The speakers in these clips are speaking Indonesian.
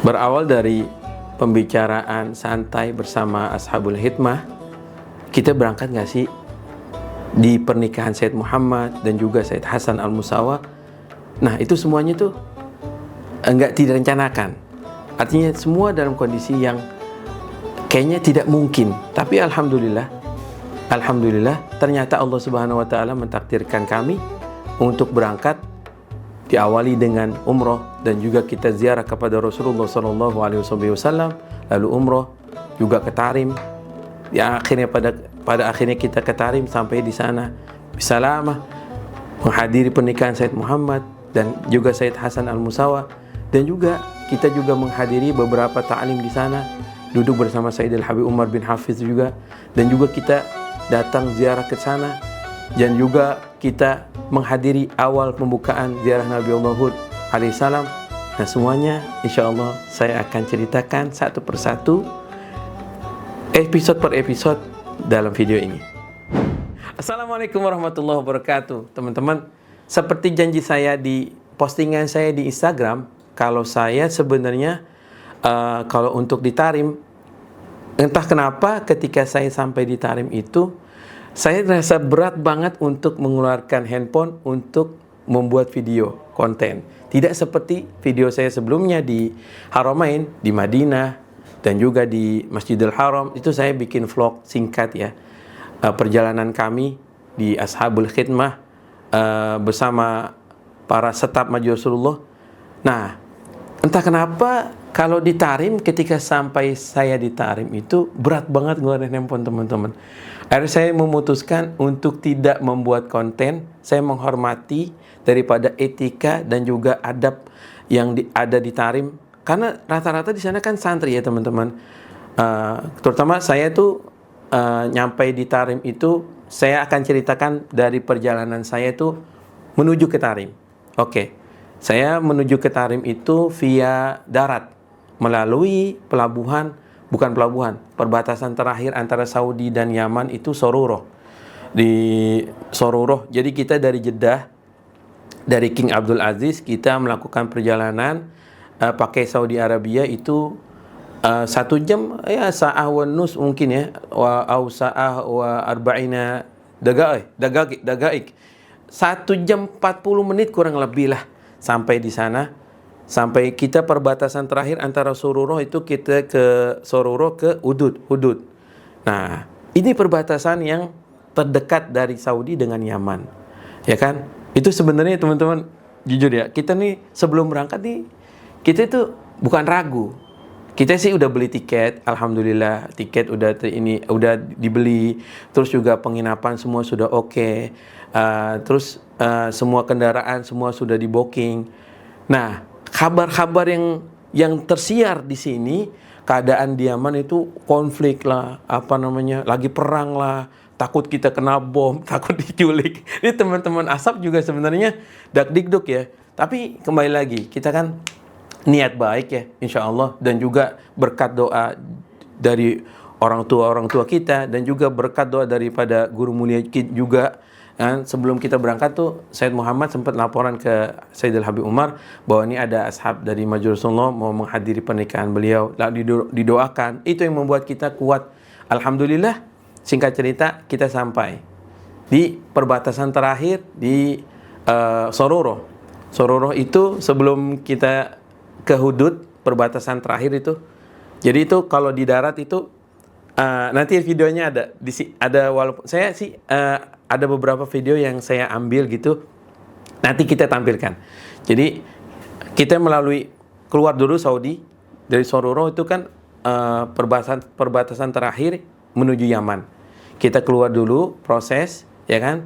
Berawal dari pembicaraan santai bersama Ashabul Hikmah, kita berangkat nggak sih di pernikahan Said Muhammad dan juga Said Hasan Al-Musawa? Nah, itu semuanya tuh tidak direncanakan. Artinya semua dalam kondisi yang kayaknya tidak mungkin. Tapi Alhamdulillah ternyata Allah Subhanahu wa Ta'ala mentakdirkan kami untuk berangkat, diawali dengan umroh dan juga kita ziarah kepada Rasulullah Sallallahu Alaihi Wasallam, lalu umroh juga ke Tarim. Ya, akhirnya pada akhirnya kita ke Tarim, sampai di sana bisalamah menghadiri pernikahan Said Muhammad dan juga Said Hasan Al-Musawa, dan juga kita juga menghadiri beberapa ta'lim di sana, duduk bersama Sayyidil Habib Umar bin Hafiz juga, dan juga kita datang ziarah ke sana, dan juga kita menghadiri awal pembukaan ziarah Nabi Hud alaihissalam. Nah, semuanya insya Allah saya akan ceritakan satu persatu, episode per episode dalam video ini. Assalamualaikum warahmatullahi wabarakatuh. Teman-teman, seperti janji saya di postingan saya di Instagram, kalau saya sebenarnya kalau untuk di Tarim, entah kenapa ketika saya sampai di Tarim itu saya rasa berat banget untuk mengeluarkan handphone untuk membuat video konten. Tidak seperti video saya sebelumnya di Haramain, di Madinah, dan juga di Masjidil Haram. Itu saya bikin vlog singkat ya, perjalanan kami di Ashabul Hikmah bersama para staf Majelis Rasulullah. Nah, entah kenapa kalau di Tarim, ketika sampai saya di Tarim itu berat banget ngeluarin handphone, teman-teman. Akhirnya saya memutuskan untuk tidak membuat konten. Saya menghormati daripada etika dan juga adab yang ada di Tarim, karena rata-rata di sana kan santri ya, teman-teman. Terutama saya tuh nyampe di Tarim itu, saya akan ceritakan dari perjalanan saya tuh menuju ke Tarim. Oke. Saya menuju ke Tarim itu via darat, melalui perbatasan terakhir antara Saudi dan Yaman itu Sororoh. Di Sororoh, jadi kita dari Jeddah, dari King Abdul Aziz, kita melakukan perjalanan pakai Saudi Arabia itu 1 jam ya, sa'ah wa nus mungkin ya, au sa'ah wa arba'ina dagaik. 1 jam 40 menit kurang lebih lah sampai di sana. Sampai kita perbatasan terakhir antara Sororoh itu, kita ke Sororoh ke Hudud. Nah, ini perbatasan yang terdekat dari Saudi dengan Yaman, ya kan? Itu sebenarnya teman-teman, jujur ya, kita nih sebelum berangkat nih, kita itu bukan ragu. Kita sih udah beli tiket, alhamdulillah tiket udah dibeli, terus juga penginapan semua sudah oke, terus semua kendaraan semua sudah di booking. Nah, kabar-kabar yang tersiar di sini, keadaan di Yaman itu konflik lah, lagi perang lah, takut kita kena bom, takut diculik. Ini teman-teman Asap juga sebenarnya dak-dikduk ya. Tapi kembali lagi, kita kan niat baik ya, insya Allah, dan juga berkat doa dari orang tua kita, dan juga berkat doa daripada guru mulia kita juga. Dan sebelum kita berangkat tuh, Said Muhammad sempat laporan ke Sayyidil Habib Umar bahwa ini ada ashab dari Majelis Rasulullah mau menghadiri pernikahan beliau, lalu didoakan. Itu yang membuat kita kuat. Alhamdulillah, singkat cerita, kita sampai di perbatasan terakhir di Sororoh. Sororoh itu sebelum kita ke Hudud, perbatasan terakhir itu. Jadi itu kalau di darat itu nanti videonya ada walaupun saya sih ada beberapa video yang saya ambil gitu, nanti kita tampilkan. Jadi kita keluar dulu Saudi, dari Sororoh itu kan perbatasan terakhir menuju Yaman. Kita keluar dulu proses, ya kan.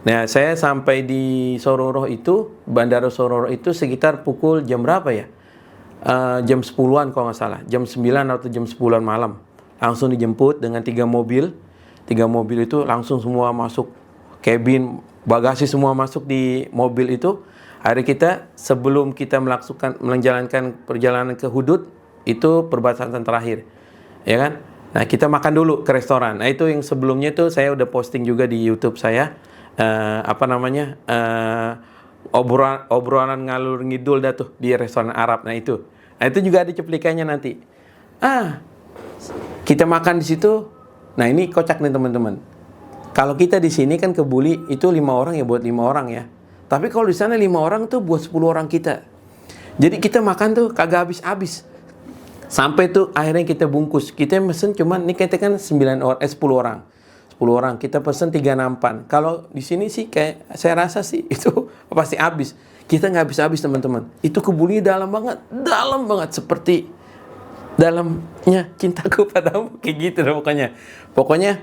Nah, saya sampai di Sororoh itu, Bandara Sororoh itu sekitar pukul jam berapa ya? Jam 10-an kalau nggak salah, jam 9 atau jam 10-an malam. Langsung dijemput dengan 3 mobil. 3 mobil itu langsung semua masuk cabin, bagasi semua masuk di mobil itu. Hari kita sebelum kita menjalankan perjalanan ke Hudud, itu perbatasan terakhir, ya kan? Nah, kita makan dulu ke restoran. Nah, itu yang sebelumnya itu saya udah posting juga di YouTube saya, obrolan ngalur ngidul dah tuh di restoran Arab. Nah, itu Nah, itu juga ada cuplikannya nanti. Kita makan di situ. Nah, ini kocak nih teman-teman. Kalau kita di sini kan ke Buli itu 5 orang ya buat 5 orang ya. Tapi kalau di sana 5 orang tuh buat 10 orang kita. Jadi kita makan tuh kagak habis-habis. Sampai tuh akhirnya kita bungkus. Kita pesen cuman ini kita kan 10 orang. 10 orang kita pesen 3 nampan. Kalau di sini sih kayak saya rasa sih itu pasti habis. Kita nggak habis-habis teman-teman. Itu ke Buli dalam banget seperti dalamnya cintaku padamu kayak gitu deh pokoknya. Pokoknya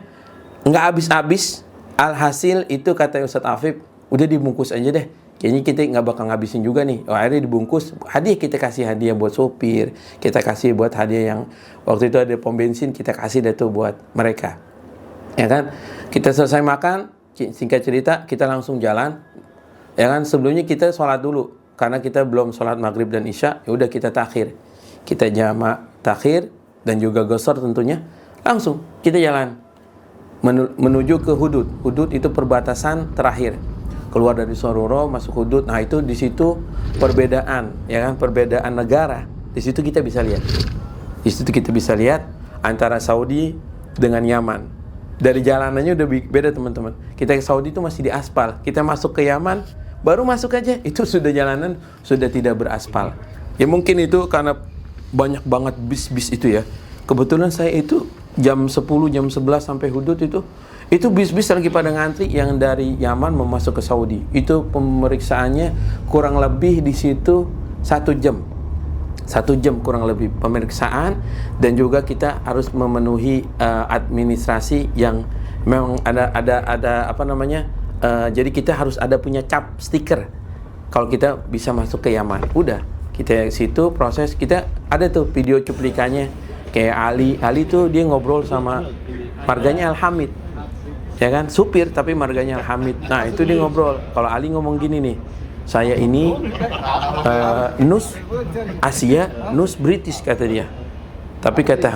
nggak habis-habis. Alhasil itu kata Ustadz Afif, udah dibungkus aja deh. Kayaknya kita nggak bakal ngabisin juga nih. Akhirnya dibungkus. Hadiah kita kasih hadiah buat sopir. Kita kasih buat hadiah yang waktu itu ada pom bensin. Kita kasih deh tuh buat mereka. Ya kan? Kita selesai makan. Singkat cerita kita langsung jalan. Ya kan? Sebelumnya kita sholat dulu. Karena kita belum sholat maghrib dan isya. Ya udah kita takhir. Kita jamak takhir dan juga gosor tentunya. Langsung kita jalan menuju ke Hudud. Hudud itu perbatasan terakhir. Keluar dari Sororo masuk Hudud. Nah, itu di situ perbedaan, ya kan? Perbedaan negara. Di situ kita bisa lihat. Di situ kita bisa lihat antara Saudi dengan Yaman. Dari jalanannya udah beda teman-teman. Kita ke Saudi itu masih di aspal. Kita masuk ke Yaman baru masuk aja itu sudah jalanan sudah tidak beraspal. Ya mungkin itu karena banyak banget bis-bis itu ya. Kebetulan saya itu jam 10, jam 11 sampai Hudud itu bis-bis lagi pada ngantri yang dari Yaman mau masuk ke Saudi. Itu pemeriksaannya kurang lebih di situ 1 jam. 1 jam kurang lebih pemeriksaan, dan juga kita harus memenuhi administrasi yang memang ada apa namanya? Jadi kita harus ada punya cap stiker kalau kita bisa masuk ke Yaman. Udah, kita situ proses, kita ada tuh video cuplikannya kayak Ali tuh dia ngobrol sama marganya Al-Hamid. Ya kan, supir tapi marganya Al-Hamid. Nah, itu dia ngobrol. Kalau Ali ngomong gini nih, saya ini Nus Asia, Nus British kata dia. Tapi kata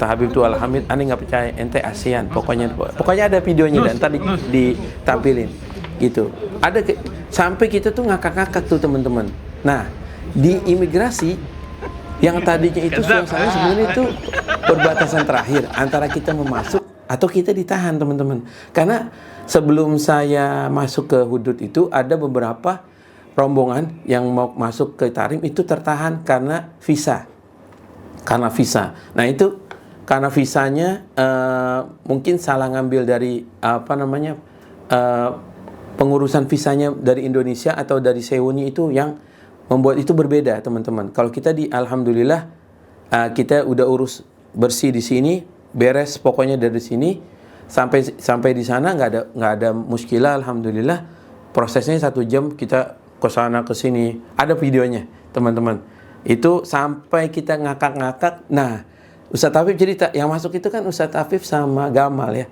Habib tuh Al-Hamid, aneh nggak percaya, ente ASEAN. Pokoknya ada videonya dan tadi ditampilin gitu. Ada sampai kita tuh ngakak-ngakak tuh teman-teman. Nah, di imigrasi yang tadinya itu suasana sebenarnya itu perbatasan terakhir antara kita memasuk atau kita ditahan teman-teman. Karena sebelum saya masuk ke Hudud itu ada beberapa rombongan yang mau masuk ke Tarim itu tertahan karena visa. Nah itu karena visanya mungkin salah ngambil dari pengurusan visanya dari Indonesia atau dari Seuni itu yang membuat itu berbeda teman-teman. Kalau kita alhamdulillah kita udah urus bersih di sini. Beres pokoknya dari sini sampai di sana nggak ada muskilah, alhamdulillah. Prosesnya 1 jam kita ke sana ke sini. Ada videonya teman-teman. Itu sampai kita ngakak-ngakak. Nah, Ustadz Afif cerita yang masuk itu kan Ustadz Afif sama Gamal ya,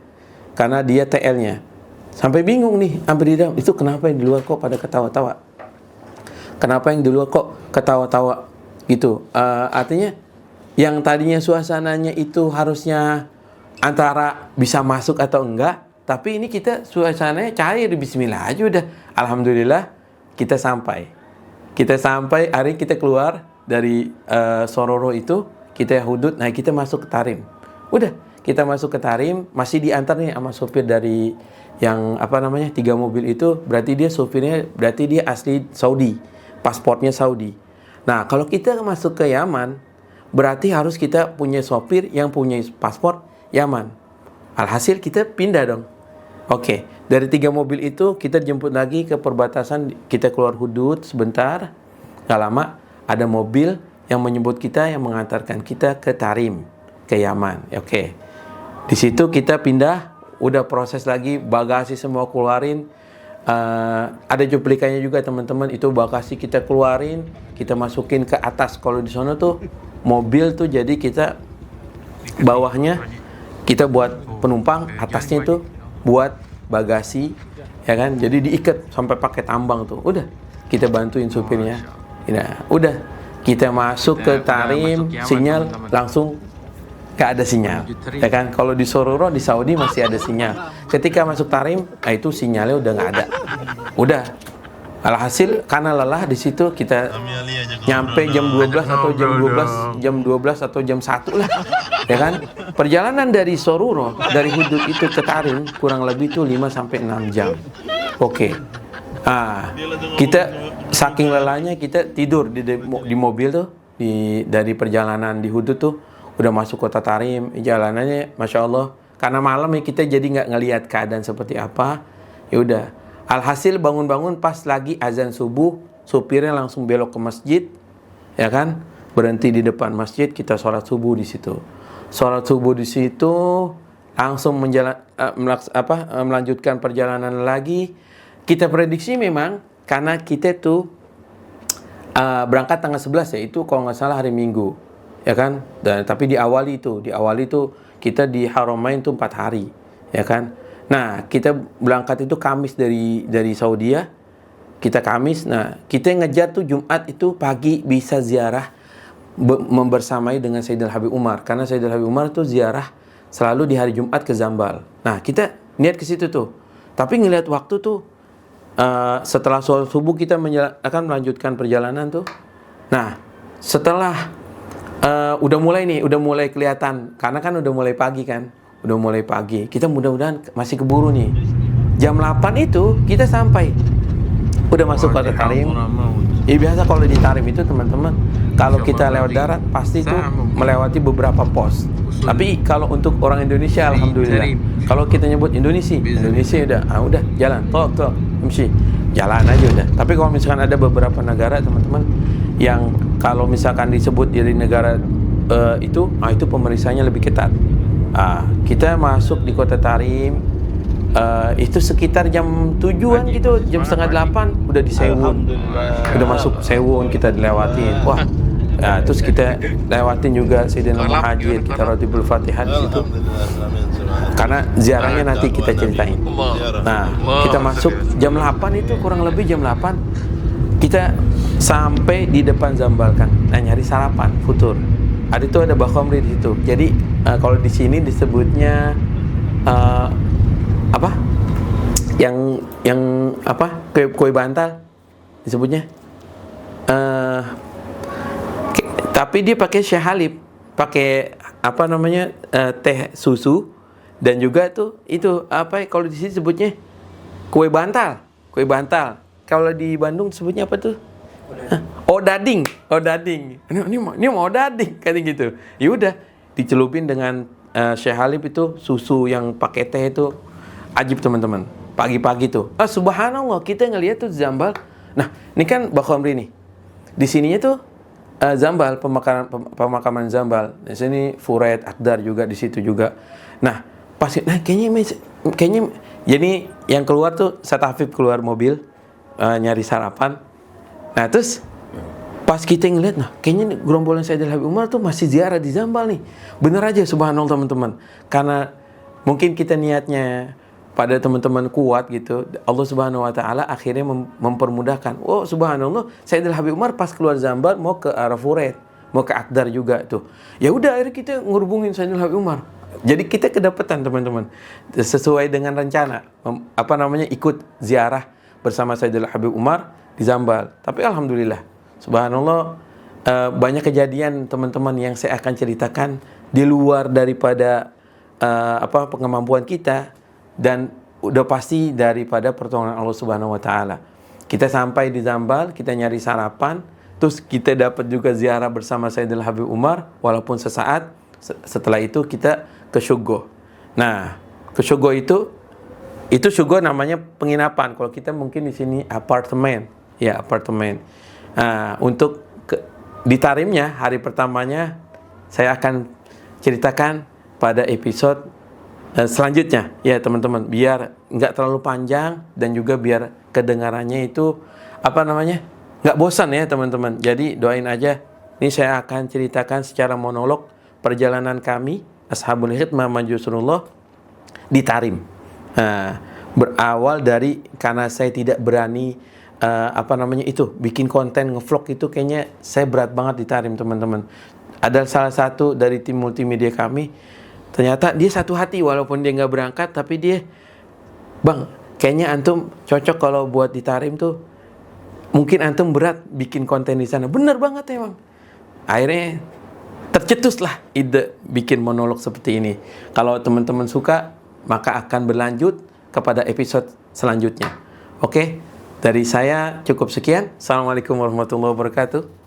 karena dia TL-nya. Sampai bingung nih, hampir di dalam itu kenapa yang di luar kok pada ketawa-tawa? Kenapa yang di luar kok ketawa-tawa gitu? Artinya yang tadinya suasananya itu harusnya antara bisa masuk atau enggak, tapi ini kita suasananya cair, bismillah aja udah. Alhamdulillah kita sampai hari kita keluar dari Sororo itu, kita Hudud, nah kita masuk ke Tarim. Udah, kita masuk ke Tarim, masih diantar nih sama sopir dari yang 3 mobil itu, berarti dia sopirnya, berarti dia asli Saudi, pasportnya Saudi. Nah, kalau kita masuk ke Yaman, berarti harus kita punya sopir yang punya paspor Yaman. Alhasil kita pindah dong. Oke, dari 3 mobil itu kita jemput lagi ke perbatasan, kita keluar Hudud sebentar. Gak lama ada mobil yang menyebut kita, yang mengantarkan kita ke Tarim, ke Yaman. Oke. Di situ kita pindah, udah proses lagi, bagasi semua keluarin. Ada cuplikannya juga teman-teman, itu bagasi kita keluarin, kita masukin ke atas. Kalau di sana tuh mobil tuh jadi kita bawahnya kita buat penumpang, atasnya itu buat bagasi, ya kan? Jadi diikat sampai pakai tambang tuh. Udah, kita bantuin supirnya. Nah, udah kita masuk ke Tarim, sinyal langsung gak ada sinyal, ya kan? Kalau di Sororo di Saudi masih ada sinyal. Ketika masuk Tarim, itu sinyalnya udah nggak ada. Udah Alhasil karena lelah di situ kita nyampe jam 12 atau jam 1 lah. Ya kan? Perjalanan dari Soruro, dari Hudud itu ke Tarim kurang lebih itu 5 sampai 6 jam. Oke. Kita saking lelahnya kita tidur di mobil tuh dari perjalanan di Hudud tuh udah masuk kota Tarim, jalanannya Masya Allah. Karena malam ya kita jadi nggak ngelihat keadaan seperti apa. Ya udah. Alhasil bangun-bangun pas lagi azan subuh, supirnya langsung belok ke masjid, ya kan? Berhenti di depan masjid, kita sholat subuh di situ. Sholat subuh di situ, langsung melanjutkan perjalanan lagi. Kita prediksi memang karena kita tuh berangkat tanggal 11 ya, itu kalau nggak salah hari Minggu, ya kan? Tapi di awal itu kita di Haramain tuh 4 hari, ya kan? Nah, kita berangkat itu Kamis dari Saudi ya. Kita Kamis. Nah, kita ngejar tuh Jumat itu pagi bisa ziarah membersamai dengan Sayyidina Habib Umar. Karena Sayyidina Habib Umar tuh ziarah selalu di hari Jumat ke Zambal. Nah, kita niat ke situ tuh. Tapi ngelihat waktu tuh setelah sholat subuh kita akan melanjutkan perjalanan tuh. Nah, setelah udah mulai kelihatan karena kan udah mulai pagi kan. Udah mulai pagi, kita mudah-mudahan masih keburu nih. Jam 8 itu kita sampai. Udah masuk kota Tarim. Ya biasa kalau di Tarim itu teman-teman, kalau kita lewat darat pasti itu melewati beberapa pos. Tapi kalau untuk orang Indonesia alhamdulillah. Kalau kita nyebut Indonesia udah jalan, tol, mesti jalan aja udah. Tapi kalau misalkan ada beberapa negara teman-teman yang kalau misalkan disebut dari negara itu pemeriksaannya lebih ketat. Kita masuk di kota Tarim itu sekitar jam 7-an gitu, jam setengah 8 udah di Sewun, udah masuk Sewun, kita dilewatin. Wah, terus kita lewatin juga Sayyidina Muhajir, kita Ratibul Fatihah di situ. Karena ziarahnya nanti kita ceritain. Nah, kita masuk jam 8 itu kurang lebih jam 8 kita sampai di depan Zambal kan. Nah, nyari sarapan, futur. Ada Bakhomri di situ. Jadi kalau di sini disebutnya kue bantal disebutnya. Tapi dia pakai syah halib, pakai teh susu dan juga kalau di sini sebutnya kue bantal. Kalau di Bandung sebutnya apa tuh? Odading. Ini mau odading kayak gitu. Ya udah dicelupin dengan Syekh Halib itu susu yang pakai teh itu ajib teman-teman. Pagi-pagi tuh. Subhanallah kita ngelihat tuh Zambal. Nah, ini kan Bakhomri nih. Di sininya tuh Zambal pemakaman Zambal. Di sini Furet, Akdar juga di situ juga. Nah, kayaknya jadi yang keluar tuh Satafib keluar mobil nyari sarapan. Nah terus pas kita ngeliat, kayaknya gerombolan Sayyidina Habib Umar tuh masih ziarah di Zambal nih. Bener aja subhanallah teman-teman. Karena mungkin kita niatnya pada teman-teman kuat gitu. Allah Subhanahu wa taala akhirnya mempermudahkan. Oh subhanallah, Sayyidina Habib Umar pas keluar Zambal mau ke arah Furet, mau ke Akdar juga tuh. Ya udah akhirnya kita ngurubungin Sayyidina Habib Umar. Jadi kita kedapatan teman-teman sesuai dengan rencana ikut ziarah bersama Sayyidina Habib Umar di Zambal. Tapi alhamdulillah, subhanallah, banyak kejadian teman-teman yang saya akan ceritakan di luar daripada pengemampuan kita dan udah pasti daripada pertolongan Allah Subhanahu wa taala. Kita sampai di Zambal, kita nyari sarapan, terus kita dapat juga ziarah bersama Sayyidina Habib Umar walaupun sesaat. Setelah itu kita ke Syugo. Nah, ke Syugo itu Syugo namanya penginapan. Kalau kita mungkin di sini apartemen. Ya, apartemen. Untuk di Tarimnya, hari pertamanya saya akan ceritakan pada episode selanjutnya. Ya, teman-teman, biar nggak terlalu panjang dan juga biar kedengarannya itu nggak bosan ya, teman-teman. Jadi doain aja. Ini saya akan ceritakan secara monolog perjalanan kami Ashabul Khidmah Majusrullah di Tarim. Berawal dari karena saya tidak berani bikin konten ngevlog itu kayaknya saya berat banget di Tarim teman-teman. Ada salah satu dari tim multimedia kami, ternyata dia satu hati walaupun dia nggak berangkat, tapi dia, bang, kayaknya antum cocok kalau buat di Tarim tuh Mungkin antum berat bikin konten di sana. Bener banget emang. Akhirnya tercetuslah ide bikin monolog seperti ini. Kalau teman-teman suka, maka akan berlanjut kepada episode selanjutnya. Oke, dari saya cukup sekian. Assalamualaikum warahmatullahi wabarakatuh.